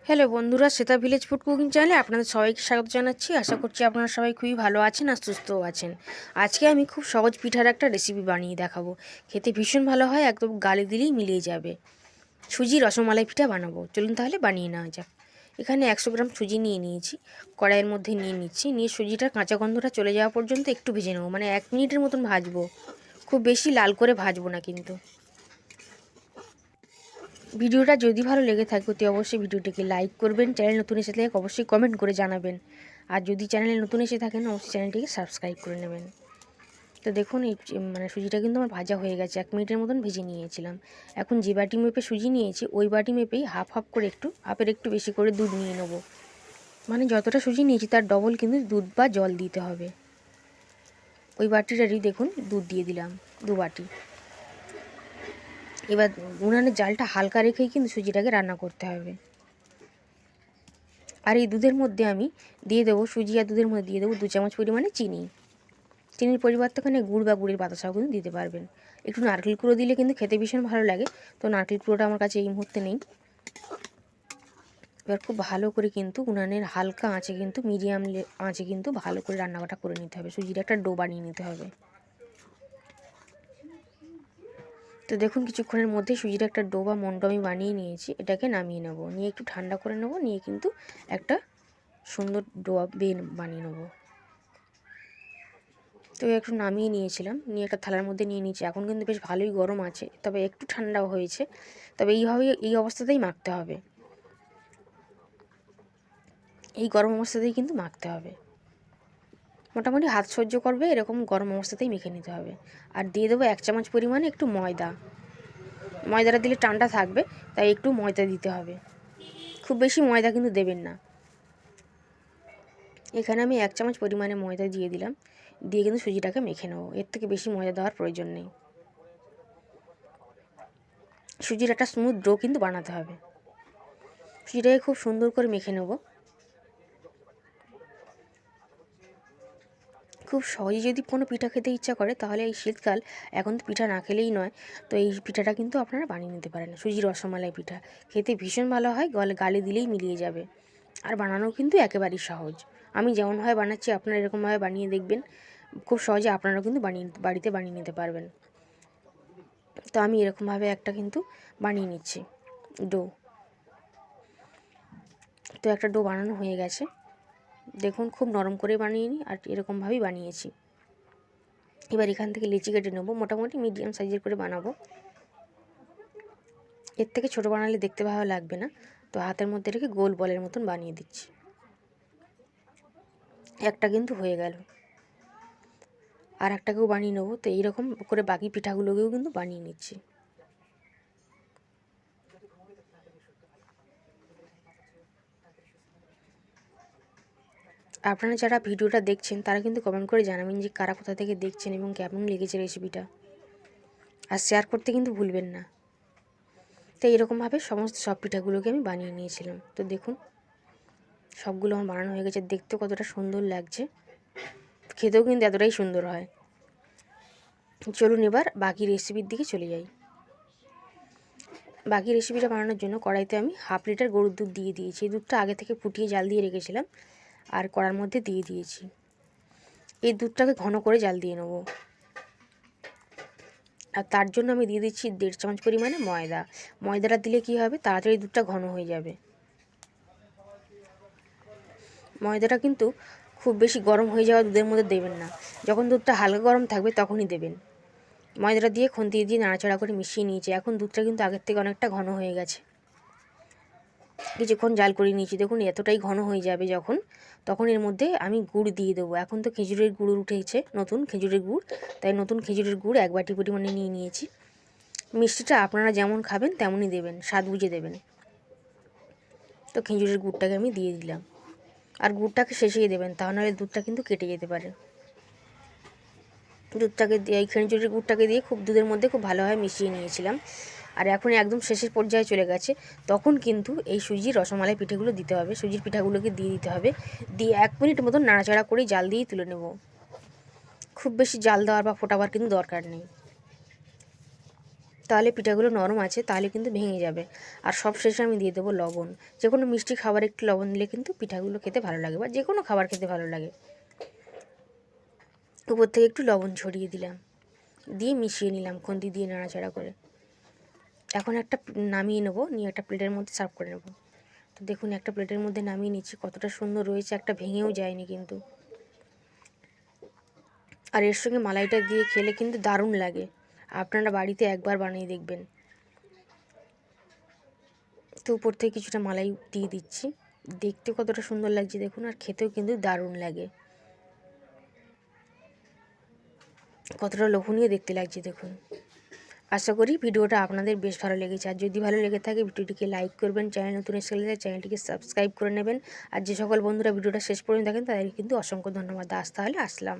Hello বন্ধুরা, Shweta village food cooking চ্যানেলে আপনাদের সবাইকে স্বাগত জানাচ্ছি। আশা করছি আপনারা সবাই খুবই ভালো আছেন আর সুস্থও আছেন। আজকে আমি খুব সহজ পিঠার একটা রেসিপি বানিয়ে দেখাবো। খেতে ভীষণ ভালো হয়, একদম গালে দিলেই মিলিয়ে যাবে। সুজি রসমালাই পিঠা বানাবো, চলুন তাহলে বানিয়ে নেওয়া যাক। এখানে 100 গ্রাম সুজি নিয়ে নিয়েছি, কড়াইয়ের মধ্যে নিয়ে নিচ্ছি। নিয়ে সুজিটার কাঁচা গন্ধটা চলে যাওয়া পর্যন্ত একটু ভেজে নেবো, মানে 1 মিনিটের মতন ভাজবো। খুব বেশি লাল করে ভাজবো না কিন্তু। ভিডিওটা যদি ভালো লেগে থাকে অতি অবশ্যই ভিডিওটিকে লাইক করবেন। চ্যানেল নতুন এসে থাকলে অবশ্যই কমেন্ট করে জানাবেন। আর যদি চ্যানেলে নতুন এসে থাকেন অবশ্যই চ্যানেলটিকে সাবস্ক্রাইব করে নেবেন। তো দেখুন এই সুজিটা কিন্তু আমার ভাজা হয়ে গেছে, 1 মিনিটের মতন ভেজে নিয়েছিলাম। এখন যে বাটি মেপে সুজি নিয়েছি ওই বাটি মেপেই হাফ করে হাফের একটু বেশি করে দুধ নিয়ে নেবো। মানে যতটা সুজি নিয়েছি তার ডবল কিন্তু দুধ বা জল দিতে হবে। ওই বাটিটারই দেখুন দুধ দিয়ে দিলাম 2 বাটি। এবার উনানের জালটা হালকা রেখেই কিন্তু সুজিটাকে রান্না করতে হবে। আর এই দুধের মধ্যে আমি দিয়ে দেবো, সুজি আর দুধের মধ্যে দিয়ে দেবো 2 চামচ পরিমাণে চিনি। চিনির পরিবর্তে ওখানে গুড় বা গুড়ের বাতাসাও কিন্তু দিতে পারবেন। একটু নারকেল কুড়ো দিলে কিন্তু খেতে ভীষণ ভালো লাগে, তো নারকেল কুড়োটা আমার কাছে এই মুহূর্তে নেই। এবার খুব ভালো করে কিন্তু উনানের হালকা আঁচে কিন্তু মিডিয়াম আঁচে কিন্তু ভালো করে রান্নাটা করে নিতে হবে। সুজির একটা ডো বানিয়ে নিতে হবে। তো দেখুন কিছুক্ষণের মধ্যে সুজির একটা ডো বা মন্ড আমি বানিয়ে নিয়েছি। এটাকে নামিয়ে নেব, নিয়ে একটু ঠান্ডা করে নেব, নিয়ে কিন্তু একটা সুন্দর ডো বানিয়ে নেব। তো একটু নামিয়ে নিয়েছিলাম, নিয়ে একটা থালার মধ্যে নিয়ে নিয়েছি। এখন কিন্তু বেশ ভালোই গরম আছে, তবে একটু ঠান্ডাও হয়েছে। তবে এই অবস্থাতেই মাখতে হবে, এই গরম অবস্থাতেই কিন্তু মাখতে হবে। মোটামুটি হাত সহ্য করবে এরকম গরম অবস্থাতেই মেখে নিতে হবে। আর দিয়ে দেবো 1 চামচ পরিমাণে একটু ময়দা। ময়দাটা দিলে টানটা থাকবে, তাই একটু ময়দা দিতে হবে। খুব বেশি ময়দা কিন্তু দেবেন না। এখানে আমি 1 চামচ পরিমাণে ময়দা দিয়ে দিলাম, দিয়ে কিন্তু সুজিটাকে মেখে নেবো। এর থেকে বেশি ময়দা দেওয়ার প্রয়োজন নেই। সুজির একটা স্মুথ ডো কিন্তু বানাতে হবে। সুজিটাকে খুব সুন্দর করে মেখে নেব। খুব সহজে যদি কোনো পিঠা খেতে ইচ্ছা করে তাহলে এই শীতকাল, এখন তো পিঠা না খেলেই নয়, তো এই পিঠাটা কিন্তু আপনারা বানিয়ে নিতে পারেন। সুজি রসমালাই পিঠা খেতে ভীষণ ভালো হয়, গালে দিলেই মিলিয়ে যাবে। আর বানানো কিন্তু একেবারেই সহজ। আমি যেমনভাবে বানাচ্ছি আপনারা এরকমভাবে বানিয়ে দেখবেন, খুব সহজে আপনারাও কিন্তু বাড়িতে বানিয়ে নিতে পারবেন। তো আমি এরকমভাবে একটা কিন্তু বানিয়ে নিচ্ছি ডো। তো একটা ডো বানানো হয়ে গেছে, দেখুন খুব নরম করে বানিয়ে নিই, আর এরকমভাবেই বানিয়েছি। এবার এখান থেকে লেচি কেটে নেবো, মোটামুটি মিডিয়াম সাইজের করে বানাবো। এর থেকে ছোটো বানালে দেখতে ভালো লাগবে না, তো হাতের মধ্যে রেখে গোল বলের মতন বানিয়ে দিচ্ছি। একটা কিন্তু হয়ে গেল, আর একটাকেও বানিয়ে নেবো। তো এইরকম করে বাকি পিঠাগুলোকেও কিন্তু বানিয়ে নিচ্ছি। আপনারা যারা ভিডিওটা দেখছেন তারা কিন্তু কমেন্ট করে জানাবেন যে কারা কোথা থেকে দেখছেন এবং কেমন লেগেছে রেসিপিটা। আর শেয়ার করতে কিন্তু ভুলবেন না। তো এরকমভাবে সব পিঠাগুলোকে আমি বানিয়ে নিয়েছিলাম। তো দেখুন সবগুলো আমার বানানো হয়ে গেছে, দেখতে কতটা সুন্দর লাগছে, খেতেও কিন্তু এতটাই সুন্দর হয়। চলুন এবার বাকি রেসিপির দিকে চলে যাই। বাকি রেসিপিটা বানানোর জন্য কড়াইতে আমি 1/2 লিটার গরুর দুধ দিয়ে দিয়েছি। এই দুধটা আগে থেকে ফুটিয়ে জাল দিয়ে রেখেছিলাম, আর কড়ার মধ্যে দিয়ে দিয়েছি। এই দুধটাকে ঘন করে জাল দিয়ে নেব। আর তার জন্য আমি দিয়ে দিচ্ছি 1.5 চামচ পরিমাণে ময়দা। ময়দাটা দিলে কী হবে, তাড়াতাড়ি দুধটা ঘন হয়ে যাবে। ময়দাটা কিন্তু খুব বেশি গরম হয়ে যাওয়া দুধের মধ্যে দেবেন না, যখন দুধটা হালকা গরম থাকবে তখনই দেবেন। ময়দাটা দিয়ে খুন্তি দিয়ে নাড়াচাড়া করে মিশিয়ে নিয়েছি। এখন দুধটা কিন্তু আগের থেকে অনেকটা ঘন হয়ে গেছে। কিছুক্ষণ জাল করে নিয়েছি, দেখুন এতটাই ঘন হয়ে যাবে যখন, তখন এর মধ্যে আমি গুড় দিয়ে দেবো। এখন তো খেজুরের গুড় উঠেছে, নতুন খেজুরের গুড়, তাই নতুন খেজুরের গুড় 1 বাটি পরিমাণে নিয়ে নিয়েছি। মিষ্টিটা আপনারা যেমন খাবেন তেমনই দেবেন, স্বাদ বুঝে দেবেন। তো খেজুরের গুড়টাকে আমি দিয়ে দিলাম, আর গুড়টাকে শেষেই দেবেন, তাহলে দুধটা কিন্তু কেটে যেতে পারে। দুধটাকে দিয়ে, এই খেজুরের গুড়টাকে দিয়ে খুব দুধের মধ্যে খুব ভালোভাবে মিশিয়ে নিয়েছিলাম। আর এখন একদম শেষের পর্যায়ে চলে গেছে, তখন কিন্তু এই সুজির রসমালাই পিঠেগুলো দিতে হবে। সুজির পিঠাগুলোকে দিয়ে দিতে হবে, দিয়ে 1 মিনিট মতন নাড়াচাড়া করে জাল দিয়েই তুলে নেব। খুব বেশি জাল দেওয়ার বা ফোটাবার কিন্তু দরকার নেই। তাহলে পিঠাগুলো নরম আছে, তাহলে কিন্তু ভেঙে যাবে। আর সব শেষে আমি দিয়ে দেবো লবণ। যে কোনো মিষ্টি খাবার একটু লবণ দিলে কিন্তু পিঠাগুলো খেতে ভালো লাগে, বা যে কোনো খাবার খেতে ভালো লাগে। উপর থেকে একটু লবণ ছড়িয়ে দিলাম, দিয়ে মিশিয়ে নিলাম খুন্তি দিয়ে নাড়াচাড়া করে। এখন একটা নামিয়ে নেবো, নিয়ে একটা প্লেটের মধ্যে সার্ভ করে নেবো। তো দেখুন একটা প্লেটের মধ্যে নামিয়ে নিচ্ছি, কতটা সুন্দর রয়েছে, একটা ভেঙেও যায়নি কিন্তু। আর এর সঙ্গে মালাইটা দিয়ে খেলে কিন্তু দারুণ লাগে। আপনারা বাড়িতে একবার বানিয়ে দেখবেন। তো উপর থেকে কিছুটা মালাই দিয়ে দিচ্ছি, দেখতে কতটা সুন্দর লাগছে দেখুন, আর খেতেও কিন্তু দারুণ লাগে, কতটা লোভনীয় দেখতে লাগছে দেখুন। আশা করি ভিডিওটা আপনাদের বেশ ভালো লেগেছে। আর যদি ভালো লেগে থাকে ভিডিওটিকে লাইক করবেন, চ্যানেল নতুন এসে চ্যানেলটিকে সাবস্ক্রাইব করে নেবেন। আর যে সকল বন্ধুরা ভিডিওটা শেষ পর্যন্ত দেখেন তাদের কিন্তু অসংখ্য ধন্যবাদ। আজ তাহলে আসলাম।